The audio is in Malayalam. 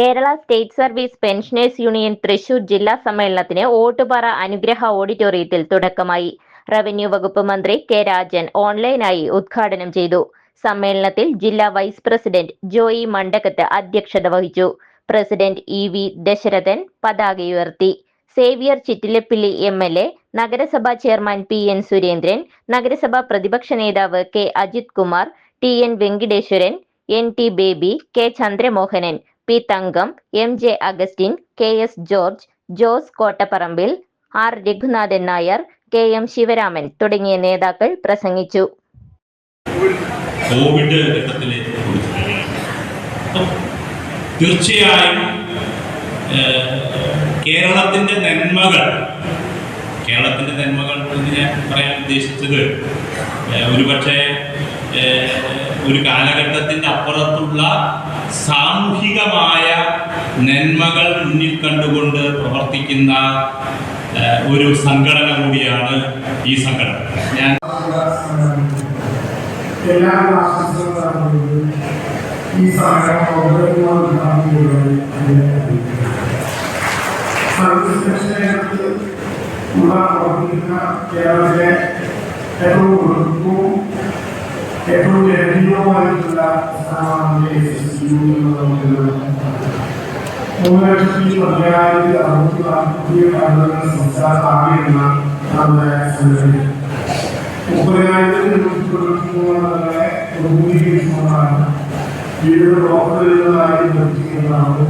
Kerala state service pensioners union Thrissur ജില്ലാ സമ്മേളനത്തിന് ഓട്ടുപാറ അനുഗ്രഹ ഓഡിറ്റോറിയത്തിൽ തുടക്കമായി. റവന്യൂ വകുപ്പ് മന്ത്രി കെ രാജൻ ഓൺലൈനായി ഉദ്ഘാടനം ചെയ്തു. സമ്മേളനത്തിൽ ജില്ലാ വൈസ് പ്രസിഡന്റ് ജോയി മണ്ടക്കത്ത് അധ്യക്ഷത വഹിച്ചു. President E V. ദശരഥൻ പതാകയുയർത്തി. സേവ്യർ ചിറ്റിലപ്പിള്ളി എം.എൽ.എ, നഗരസഭാ ചെയർമാൻ പി.എൻ. സുരേന്ദ്രൻ, നഗരസഭാ പ്രതിപക്ഷ നേതാവ് K. Ajith Kumar, T N. Venkateswaran, N T. Baby, K. Chandramohanan, P. Thankam, M J. Augustine, K S. George, Jose Kottaparambil, R. Raghunathan Nair, K M. Sivaraman തുടങ്ങിയ നേതാക്കൾ പ്രസംഗിച്ചു. കോവിഡ് തീർച്ചയായും കേരളത്തിന്റെ നന്മകൾ എന്ന് ഞാൻ പറയാൻ ഉദ്ദേശിച്ചത് ഒരുപക്ഷെ ഒരു കാലഘട്ടത്തിന്റെ അപ്പുറത്തുള്ള സാമൂഹികമായ നന്മകൾ മുന്നിൽ കണ്ടുകൊണ്ട് പ്രവർത്തിക്കുന്ന ഒരു സംഘടന കൂടിയാണ് ഈ സംഘടന. ഞാൻ ഈ കേരളത്തിലെ ഏറ്റവും വൃത്തവും ഏറ്റവും ജനകീയമായിട്ടുള്ള സ്ഥാനമാണ് 3,10,647 സംസ്ഥാന ആകെയുള്ള നമ്മുടെ സംഘടന 30,293 പ്രതിനിധീകരിച്ചുകൊണ്ടാണ് വിവിധ ബ്ലോക്കുകളിലായി നിർത്തിക്കുന്നതാണ്